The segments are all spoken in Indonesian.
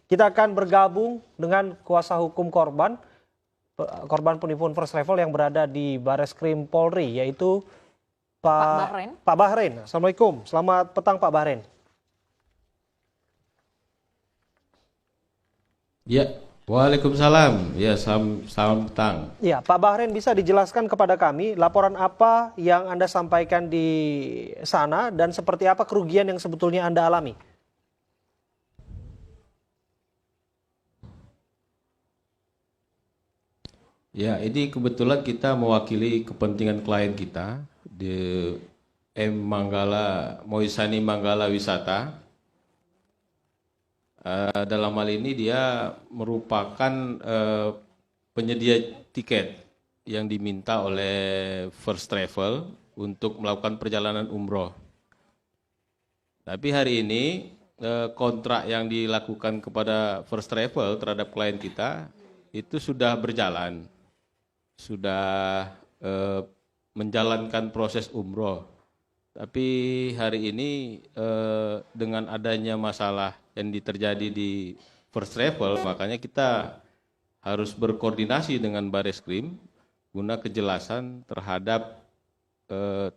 Kita akan bergabung dengan kuasa hukum korban penipuan first travel yang berada di Bareskrim Polri, yaitu Pak Bahren. Assalamualaikum, selamat petang Pak Bahren. Ya, waalaikumsalam. Ya, selamat petang. Ya, Pak Bahren, bisa dijelaskan kepada kami laporan apa yang Anda sampaikan di sana dan seperti apa kerugian yang sebetulnya Anda alami? Ya, ini kebetulan kita mewakili kepentingan klien kita di Moisani Manggala Wisata. Dalam hal ini dia merupakan penyedia tiket yang diminta oleh First Travel untuk melakukan perjalanan umroh. Tapi hari ini kontrak yang dilakukan kepada First Travel terhadap klien kita itu sudah berjalan, sudah menjalankan proses umroh. Tapi hari ini dengan adanya masalah yang terjadi di First Travel, makanya kita harus berkoordinasi dengan Bareskrim guna kejelasan terhadap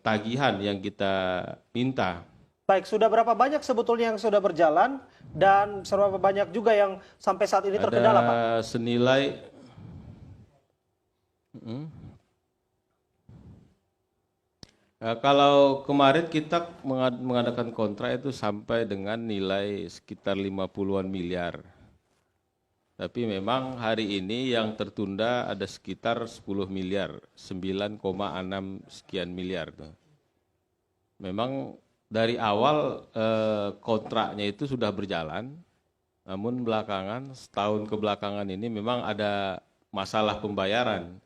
tagihan yang kita minta. Baik, sudah berapa banyak sebetulnya yang sudah berjalan dan seberapa banyak juga yang sampai saat ini terkendala, Pak? Ada senilai kalau kemarin kita mengadakan kontrak itu sampai dengan nilai sekitar 50-an miliar. Tapi memang hari ini yang tertunda ada sekitar 10 miliar, 9,6 sekian miliar. Memang dari awal kontraknya itu sudah berjalan, namun belakangan, setahun kebelakangan ini memang ada masalah pembayaran.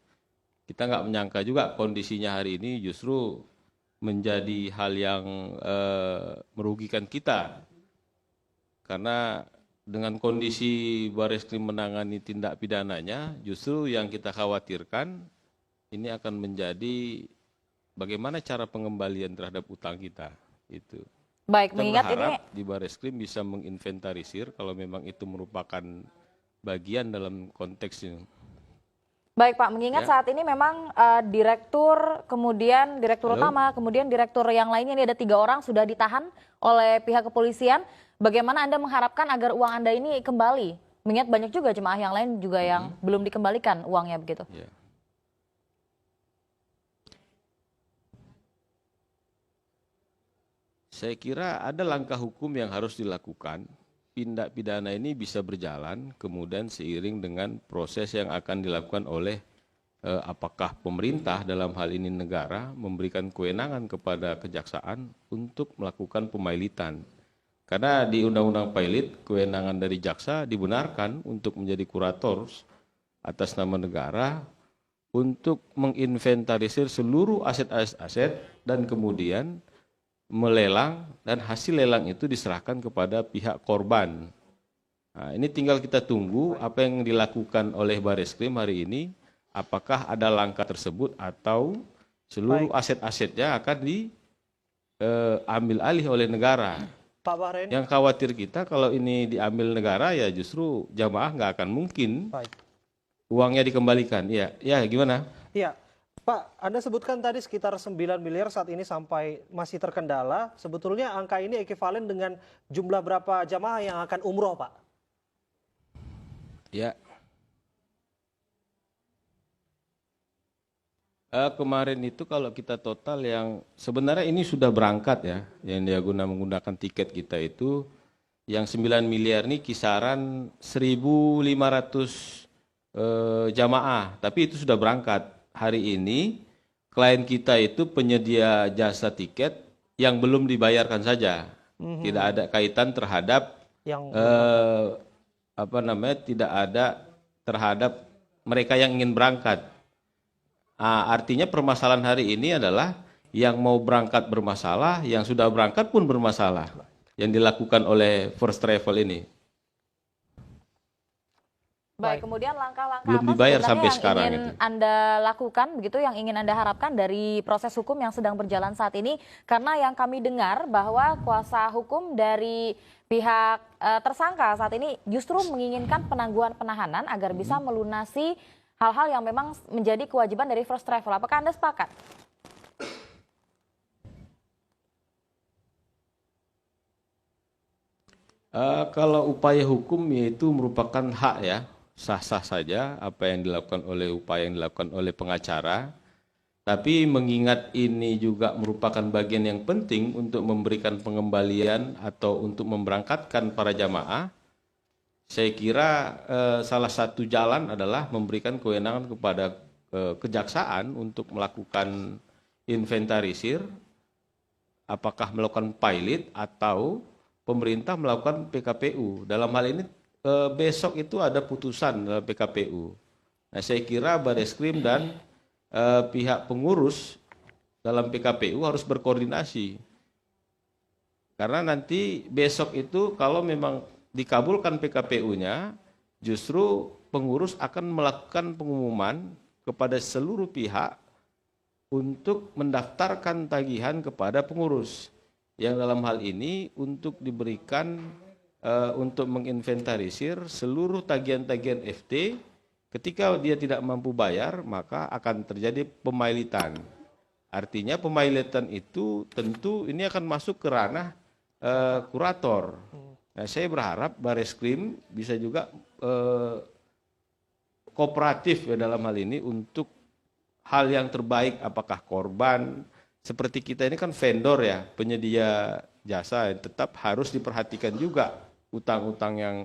Kita nggak menyangka juga kondisinya hari ini justru menjadi hal yang merugikan kita. Karena dengan kondisi Bareskrim menangani tindak pidananya, justru yang kita khawatirkan ini akan menjadi bagaimana cara pengembalian terhadap utang kita. Itu. Baik, Kita mengingat berharap ini di Bareskrim bisa menginventarisir kalau memang itu merupakan bagian dalam konteks ini. baik Pak, mengingat saat ini memang direktur, kemudian direktur utama, kemudian direktur yang lainnya ini ada 3 orang sudah ditahan oleh pihak kepolisian. Bagaimana Anda mengharapkan agar uang Anda ini kembali? Mengingat banyak juga jemaah yang lain juga yang belum dikembalikan uangnya begitu. Ya. Saya kira ada langkah hukum yang harus dilakukan. Tindak pidana ini bisa berjalan, kemudian seiring dengan proses yang akan dilakukan oleh apakah pemerintah dalam hal ini negara memberikan kewenangan kepada kejaksaan untuk melakukan pemailitan. Karena di Undang-Undang Pilot, kewenangan dari jaksa dibenarkan untuk menjadi kurator atas nama negara untuk menginventarisir seluruh aset-aset dan kemudian melelang dan hasil lelang itu diserahkan kepada pihak korban. Nah, ini tinggal kita tunggu apa yang dilakukan oleh Bareskrim hari ini, apakah ada langkah tersebut atau seluruh aset-asetnya akan diambil alih oleh negara. Pak Bahren. Yang khawatir kita kalau ini diambil negara ya justru jamaah nggak akan mungkin uangnya dikembalikan. Ya, gimana? Iya. Pak, Anda sebutkan tadi sekitar 9 miliar saat ini sampai masih terkendala. Sebetulnya angka ini ekuivalen dengan jumlah berapa jamaah yang akan umroh, Pak? Ya. Kemarin itu kalau kita total yang sebenarnya ini sudah berangkat ya, yang dia menggunakan tiket kita itu yang 9 miliar ini kisaran 1.500 jamaah, tapi itu sudah berangkat. Hari ini klien kita itu penyedia jasa tiket yang belum dibayarkan saja, tidak ada kaitan terhadap tidak ada terhadap mereka yang ingin berangkat. Artinya permasalahan hari ini adalah yang mau berangkat bermasalah, yang sudah berangkat pun bermasalah, yang dilakukan oleh First Travel ini. Baik, kemudian langkah-langkah Belum apa dibayar sebenarnya sampai yang sekarang ingin itu. Anda lakukan, begitu yang ingin Anda harapkan dari proses hukum yang sedang berjalan saat ini? Karena yang kami dengar bahwa kuasa hukum dari pihak tersangka saat ini justru menginginkan penangguhan penahanan agar bisa melunasi hal-hal yang memang menjadi kewajiban dari first travel. Apakah Anda sepakat? Kalau upaya hukum yaitu merupakan hak ya, sah-sah saja apa yang dilakukan oleh upaya yang dilakukan oleh pengacara. Tapi mengingat ini juga merupakan bagian yang penting untuk memberikan pengembalian atau untuk memberangkatkan para jamaah, saya kira salah satu jalan adalah memberikan kewenangan kepada kejaksaan untuk melakukan inventarisir, apakah melakukan pilot atau pemerintah melakukan PKPU. Dalam hal ini besok itu ada putusan dalam PKPU. Nah, saya kira Bareskrim dan pihak pengurus dalam PKPU harus berkoordinasi. Karena nanti besok itu kalau memang dikabulkan PKPU-nya, justru pengurus akan melakukan pengumuman kepada seluruh pihak untuk mendaftarkan tagihan kepada pengurus. Yang dalam hal ini untuk diberikan untuk menginventarisir seluruh tagihan-tagihan FT. Ketika dia tidak mampu bayar, maka akan terjadi pemailitan. Artinya pemailitan itu tentu ini akan masuk ke ranah kurator. Nah, saya berharap Bareskrim bisa juga kooperatif ya dalam hal ini untuk hal yang terbaik, apakah korban. Seperti kita ini kan vendor ya, penyedia jasa, tetap harus diperhatikan juga utang-utang yang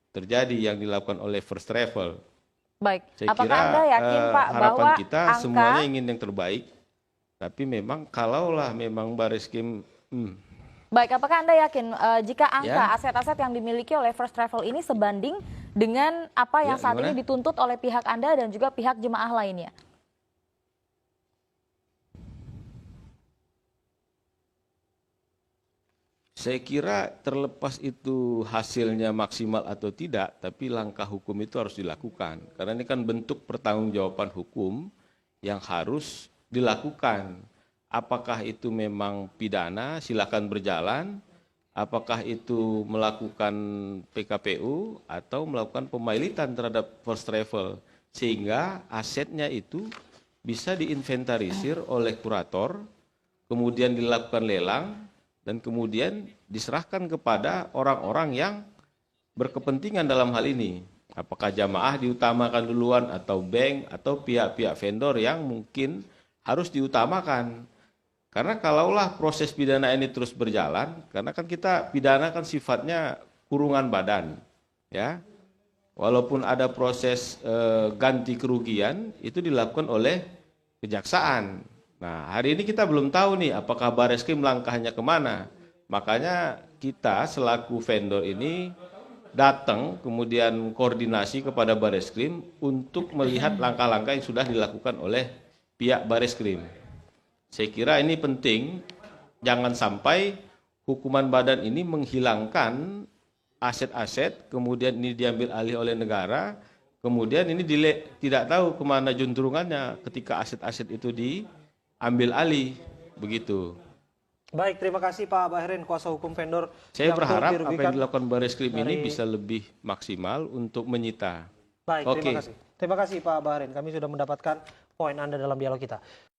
terjadi yang dilakukan oleh first travel. Baik, Saya apakah kira Anda yakin Pak harapan bahwa kita semuanya ingin yang terbaik, tapi memang kalaulah memang Bareskrim Baik, apakah Anda yakin jika angka aset-aset yang dimiliki oleh first travel ini sebanding dengan apa yang saat ini dituntut oleh pihak Anda dan juga pihak jemaah lainnya? Saya kira terlepas itu hasilnya maksimal atau tidak, tapi langkah hukum itu harus dilakukan. Karena ini kan bentuk pertanggungjawaban hukum yang harus dilakukan. Apakah itu memang pidana, silakan berjalan. Apakah itu melakukan PKPU atau melakukan pemailitan terhadap first travel. Sehingga asetnya itu bisa diinventarisir oleh kurator, kemudian dilakukan lelang, dan kemudian diserahkan kepada orang-orang yang berkepentingan dalam hal ini. Apakah jamaah diutamakan duluan atau bank atau pihak-pihak vendor yang mungkin harus diutamakan. Karena kalaulah proses pidana ini terus berjalan, karena kan kita pidana kan sifatnya kurungan badan, ya. Walaupun ada proses ganti kerugian itu dilakukan oleh kejaksaan. Nah, hari ini kita belum tahu nih apakah Bareskrim langkahnya kemana. Makanya kita selaku vendor ini datang kemudian koordinasi kepada Bareskrim untuk melihat langkah-langkah yang sudah dilakukan oleh pihak Bareskrim. Saya kira ini penting, jangan sampai hukuman badan ini menghilangkan aset-aset, kemudian ini diambil alih oleh negara, kemudian ini tidak tahu kemana juntrungannya ketika aset-aset itu diambil alih, begitu. Baik, terima kasih Pak Bahrin, kuasa hukum vendor. Saya berharap apa yang dilakukan Bareskrim ini bisa lebih maksimal untuk menyita. Baik, terima kasih. Terima kasih Pak Bahrin, kami sudah mendapatkan poin Anda dalam dialog kita.